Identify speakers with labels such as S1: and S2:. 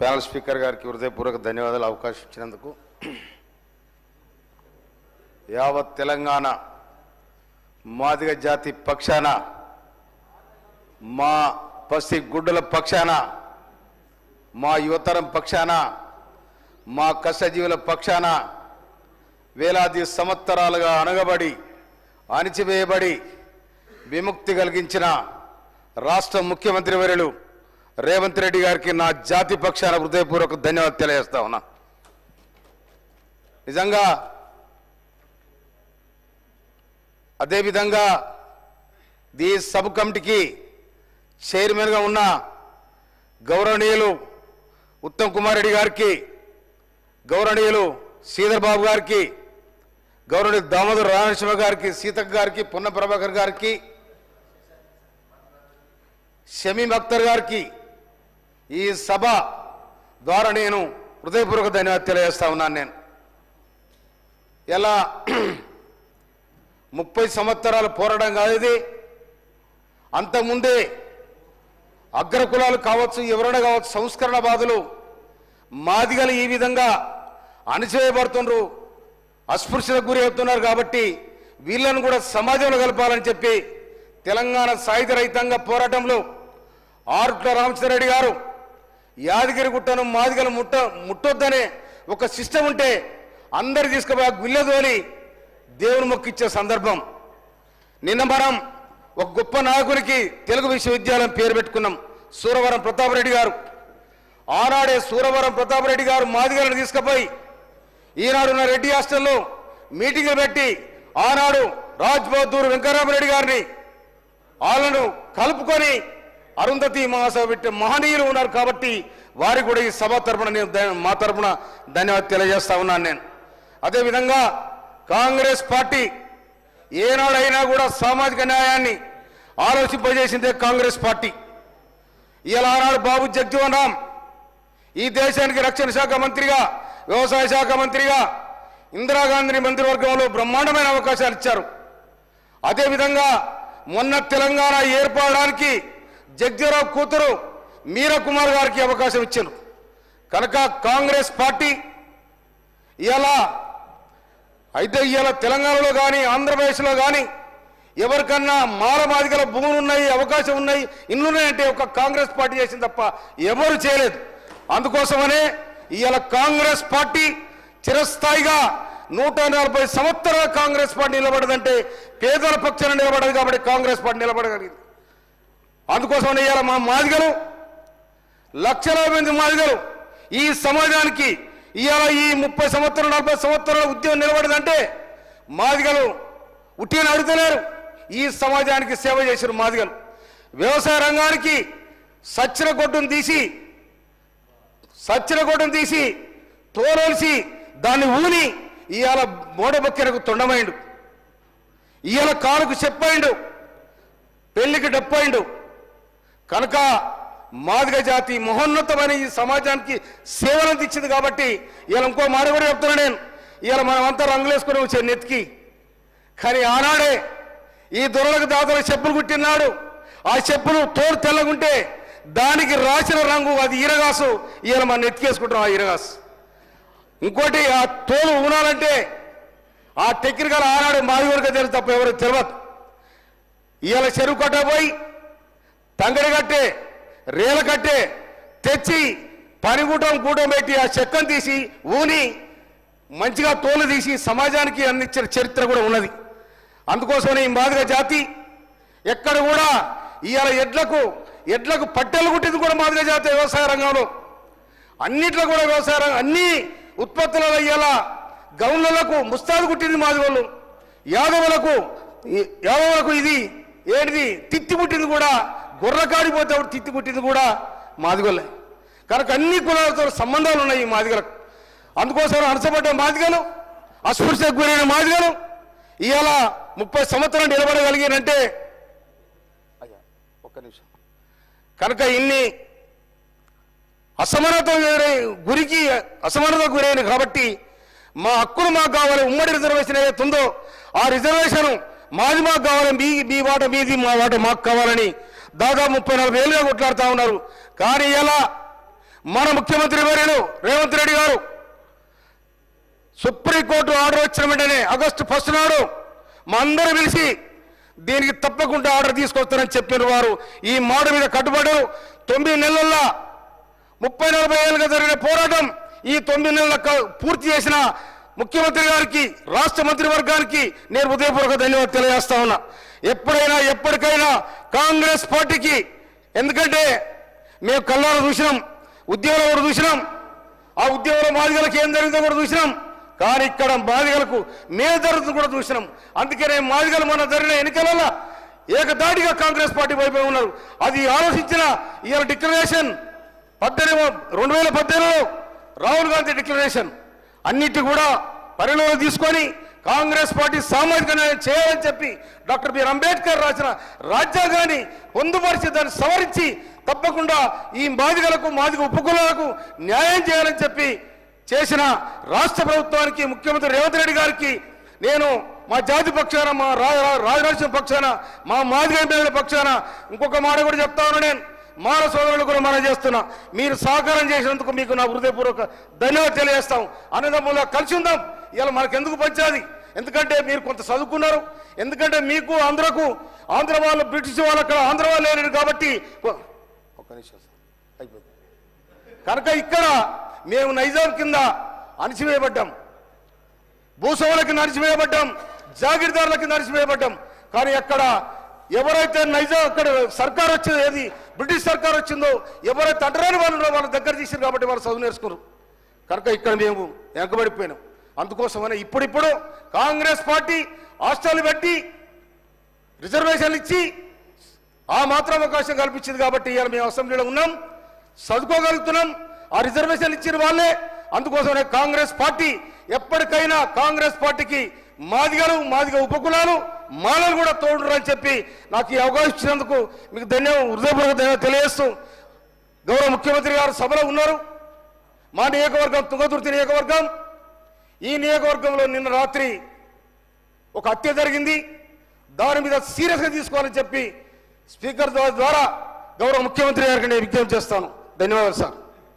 S1: Panel speaker గారికి హృదయపూర్వక ధన్యవాదాలు అవకాశం ఇచ్చినందుకు. యావత్ తెలంగాణ మాదిగ జాతి పక్షాన, మా పసి గుడ్డల పక్షాన, మా యువతరం పక్షాన, మా కష్టజీవుల పక్షాన వేలాది సంవత్సరాలుగా అణగబడి అణిచివేయబడి విముక్తి కలిగించిన రాష్ట్ర ముఖ్యమంత్రి వర్యులు రేవంత్ రెడ్డి గారికి నా జాతి పక్షాన హృదయపూర్వక ధన్యవాదాలు తెలియజేస్తా ఉన్నా. నిజంగా అదేవిధంగా ఈ సబ్ కమిటీకి చైర్మన్గా ఉన్న గౌరవనీయులు ఉత్తమ్ కుమార్ రెడ్డి గారికి, గౌరవనీయులు శ్రీధర్ బాబు గారికి, గౌరవనీయులు దామోదర్ రామనరసింహ గారికి, సీతక్క గారికి, పొన్న ప్రభాకర్ గారికి, షమీమ్ అఖ్తర్ గారికి ఈ సభ ద్వారా నేను హృదయపూర్వక ధన్యవాదాలు తెలియజేస్తా ఉన్నాను. నేను ఎలా 30 సంవత్సరాలు పోరాటం కాదు ఇది. అంతకుముందే అగ్రకులాలు కావచ్చు, ఎవరైనా కావచ్చు, సంస్కరణ బాధలు మాదిగలు ఈ విధంగా అణచివేయబడుతున్నారు, అస్పృశ్యతకు గురి అవుతున్నారు. కాబట్టి వీళ్ళను కూడా సమాజంలో కలపాలని చెప్పి తెలంగాణ సాయుధ రైతాంగ పోరాటంలో ఆరుట్ల రామచంద్రరెడ్డి గారు యాదగిరి గుట్టను మాదిగలు ముట్టొద్దనే ఒక సిస్టమ్ ఉంటే అందరు తీసుకుపోయి గుళ్ళదోలి దేవుని మొక్కిచ్చే సందర్భం. నిన్న మనం ఒక గొప్ప నాయకునికి తెలుగు విశ్వవిద్యాలయం పేరు పెట్టుకున్నాం, సూరవరం ప్రతాపరెడ్డి గారు. ఆనాడే సూరవరం ప్రతాపరెడ్డి గారు మాదిగలను తీసుకుపోయి ఈనాడున్న రెడ్డి హాస్టల్లో మీటింగ్లు పెట్టి ఆనాడు రాజ్ బహదూర్ వెంకటరామరెడ్డి గారిని వాళ్ళను కలుపుకొని అరుంధతి మహాసభ పెట్టే మహనీయులు ఉన్నారు. కాబట్టి వారికి కూడా ఈ సభ తరపున నేను మా తరపున ధన్యవాదాలు తెలియజేస్తా ఉన్నాను. నేను అదేవిధంగా కాంగ్రెస్ పార్టీ ఏనాడైనా కూడా సామాజిక న్యాయాన్ని ఆలోచింపజేసిందే కాంగ్రెస్ పార్టీ. ఇలా ఆనాడు బాబు జగజీవన్ రామ్ ఈ దేశానికి రక్షణ శాఖ మంత్రిగా, వ్యవసాయ శాఖ మంత్రిగా, ఇందిరాగాంధీ మంత్రివర్గంలో బ్రహ్మాండమైన అవకాశాలు ఇచ్చారు. అదేవిధంగా మొన్న తెలంగాణ ఏర్పడడానికి జగ్జీరావు కూతురు మీరా కుమార్ గారికి అవకాశం ఇచ్చారు. కనుక కాంగ్రెస్ పార్టీ ఇవాళ తెలంగాణలో కానీ ఆంధ్రప్రదేశ్లో కానీ ఎవరికన్నా మాలమాదిగల భూములు ఉన్నాయి, అవకాశం ఉన్నాయి, ఇన్నున్నాయంటే ఒక కాంగ్రెస్ పార్టీ చేసింది తప్ప ఎవరు చేయలేదు. అందుకోసమనే ఇవాళ కాంగ్రెస్ పార్టీ చిరస్థాయిగా 140 సంవత్సరాల కాంగ్రెస్ పార్టీ నిలబడదంటే పేదల పక్షాన నిలబడదు. కాబట్టి కాంగ్రెస్ పార్టీ నిలబడగలిగింది. అందుకోసమనే ఇవాళ మా మాదిగలు, లక్షలాది మంది మాదిగలు ఈ సమాజానికి ఇవాళ ఈ 30 సంవత్సరాలు 40 సంవత్సరాల ఉద్యమం నిలబడదంటే మాదిగలు ఉట్టిని అడుగుతలేరు, ఈ సమాజానికి సేవ చేశారు మాదిగలు. వ్యవసాయ రంగానికి సచ్చిన గొడ్డును తీసి తోలసి దాన్ని ఊని ఇవాళ మోడబొక్కెరకు తొండమైండు, ఇవాళ కాలుకు చెప్పైండు, పెళ్లికి డప్పైండు. కనుక మాదిగ జాతి మహోన్నతమైన ఈ సమాజానికి సేవలను ఇచ్చింది. కాబట్టి ఇవాళ ఇంకో మాట కూడా చెప్తున్నా నేను, ఇవాళ మనమంతా రంగులేసుకుని వచ్చే నెత్తికి. కానీ ఆనాడే ఈ దొరలకు దాతలకు చెప్పులు కుట్టినాడు, ఆ చెప్పులు తోడు తెల్లగుంటే దానికి రాసిన రంగు అది ఈరగాసు. ఇవాళ మనం నెత్తికేసుకుంటున్నాం ఆ ఈరగాసు. ఇంకోటి ఆ తోలు ఊనాలంటే ఆ టెక్నికల్ ఆనాడు మాదిగోరికే తెలుసు తప్ప ఎవరికి తెలియదు. ఇవాళ చెరువు కట్టబోయి తంగడి కట్టే, రేల కట్టే తెచ్చి పనిగూటం పెట్టి ఆ చెక్కను తీసి ఊని మంచిగా తోలు తీసి సమాజానికి అందించిన చరిత్ర కూడా ఉన్నది. అందుకోసమని ఈ మాదిగ జాతి ఎక్కడ కూడా ఇవాళ ఎడ్లకు పట్టెలు కుట్టింది కూడా మాదిగ జాతి. వ్యవసాయ రంగంలో అన్నిట్లో కూడా వ్యవసాయ రంగం అన్ని ఉత్పత్తులలో ఇవాళ గౌన్లకు ముస్తాదు కుట్టింది మాదిగోళ్ళు. యాదవులకు ఇది ఏంటిది తిత్తి పుట్టింది కూడా, గొర్రకాడిపోతే తిత్తి పుట్టింది కూడా మాదిగోళ్ళే. కనుక అన్ని కులాలతో సంబంధాలు ఉన్నాయి ఈ మాదిగలకు. అందుకోసం అణచబడ్డ మాదిగలు, అస్పృశ్యకు గురైన మాదిగలు ఇవాళ 30 సంవత్సరాలు నిలబడగలిగినంటే ఒక్క నిమిషం. కనుక ఇన్ని అసమానతకు గురైన కాబట్టి మా హక్కులు మాకు కావాలి. ఉమ్మడి రిజర్వేషన్ ఏదైతే ఉందో ఆ రిజర్వేషన్ మాది మాకు కావాలి, మీ వాట మీది, మా వాట మాకు కావాలని దాదాపు 30-40 ఏళ్ళుగా కొట్లాడుతూ ఉన్నారు. కానీ ఇలా మన ముఖ్యమంత్రి వర్యులు రేవంత్ రెడ్డి గారు సుప్రీంకోర్టు ఆర్డర్ వచ్చిన వెంటనే ఆగస్టు 1 నాడు మా అందరూ పిలిచి దీనికి తప్పకుండా ఆర్డర్ తీసుకొస్తారని చెప్పిన వారు ఈ మాట మీద కట్టుబడ్డారు. 9 నెలల్లో 30-40 ఏళ్ళుగా జరిగిన పోరాటం ఈ 9 నెలలకు పూర్తి చేసిన ముఖ్యమంత్రి గారికి, రాష్ట్ర మంత్రివర్గానికి నేను హృదయపూర్వక ధన్యవాదాలు తెలియజేస్తా ఉన్నా. ఎప్పుడైనా ఎప్పటికైనా కాంగ్రెస్ పార్టీకి, ఎందుకంటే మేము కళ్ళారా చూసినాం, ఉద్యమంలో కూడా చూసినాం, ఆ ఉద్యమంలో మాదిగలకు ఏం జరిగిందో కూడా చూసినాం, కానీ ఇక్కడ మాదిగలకు మేము జరుగుతుంది కూడా చూసినాం. అందుకనే మాదిగలు మన జరిగిన ఎన్నికలలో ఏకదాటిగా కాంగ్రెస్ పార్టీ వైపు ఉన్నారు. అది ఆలోచించిన ఇవాళ డిక్లరేషన్ 2018లో రాహుల్ గాంధీ డిక్లరేషన్ అన్నిటి కూడా పరిగణలో తీసుకొని కాంగ్రెస్ పార్టీ సామాజిక న్యాయం చేయాలని చెప్పి డాక్టర్ బిఆర్ అంబేద్కర్ రాసిన రాజ్యాంగాన్ని పొందుపరిచి దాన్ని సవరించి తప్పకుండా ఈ మాదిగలకు, మాదిగ ఉపకులాలకు న్యాయం చేయాలని చెప్పి చేసిన రాష్ట్ర ప్రభుత్వానికి, ముఖ్యమంత్రి రేవంత్ రెడ్డి గారికి నేను మా జాతి పక్షాన, మా రాజరాజ్యం పక్షాన, మా మాదిగ ఎంపీల పక్షాన ఇంకొక మాట కూడా చెప్తా ఉన్నా. నేను మాన సోదరులు కూడా మనం చేస్తున్నా, మీరు సహకారం చేసినందుకు మీకు నా హృదయపూర్వక ధన్యవాదాలు తెలియజేస్తాం. అన్నదమ్ములా కలిసి ఉందాం. ఇలా మనకు ఎందుకు పంచాది? ఎందుకంటే మీరు కొంత చదువుకున్నారు, ఎందుకంటే మీకు ఆంధ్రకు, ఆంధ్ర వాళ్ళు బ్రిటిష్ వాళ్ళు అక్కడ ఆంధ్ర వాళ్ళు లేరు కాబట్టి ఒక్క నిమిషం అయిపోయింది. కనుక ఇక్కడ మేము నైజాం కింద అణిచివేయబడ్డాం, భూస్వాముల కింద అణిచివేయబడ్డాం, జాగీర్దారుల కింద అణిచివేయబడ్డాం. కానీ అక్కడ ఎవరైతే నైజాం, అక్కడ సర్కార్ వచ్చిందో, ఏది బ్రిటిష్ సర్కార్ వచ్చిందో, ఎవరైతే అడ్డరాని వాళ్ళు వాళ్ళ దగ్గర తీసారు కాబట్టి వాళ్ళు చదువు నేర్చుకున్నారు. కనుక ఇక్కడ మేము వెనకబడిపోయినాం. అందుకోసమనే ఇప్పుడిప్పుడు కాంగ్రెస్ పార్టీ హాస్టల్ పెట్టి రిజర్వేషన్లు ఇచ్చి ఆ మాత్రం అవకాశం కల్పించింది కాబట్టి ఇవాళ మేము అసెంబ్లీలో ఉన్నాం, చదువుకోగలుగుతున్నాం. ఆ రిజర్వేషన్లు ఇచ్చిన వాళ్ళే. అందుకోసమే కాంగ్రెస్ పార్టీ ఎప్పటికైనా కాంగ్రెస్ పార్టీకి మాదిగలు, మాదిగ ఉపకులాలు, మాలలు కూడా తోడురు అని చెప్పి నాకు ఈ అవకాశం ఇచ్చినందుకు మీకు హృదయపూర్వక ధన్యవాదాలు తెలియజేస్తూ, గౌరవ ముఖ్యమంత్రి గారు సభలో ఉన్నారు. మా నియోజకవర్గం తుంగతుర్తి నియోజకవర్గం. ఈ నియోజకవర్గంలో నిన్న రాత్రి ఒక హత్య జరిగింది. దాని మీద సీరియస్గా తీసుకోవాలని చెప్పి స్పీకర్ ద్వారా గౌరవ ముఖ్యమంత్రి గారికి నేను విజ్ఞప్తి చేస్తాను. ధన్యవాదాలు సార్.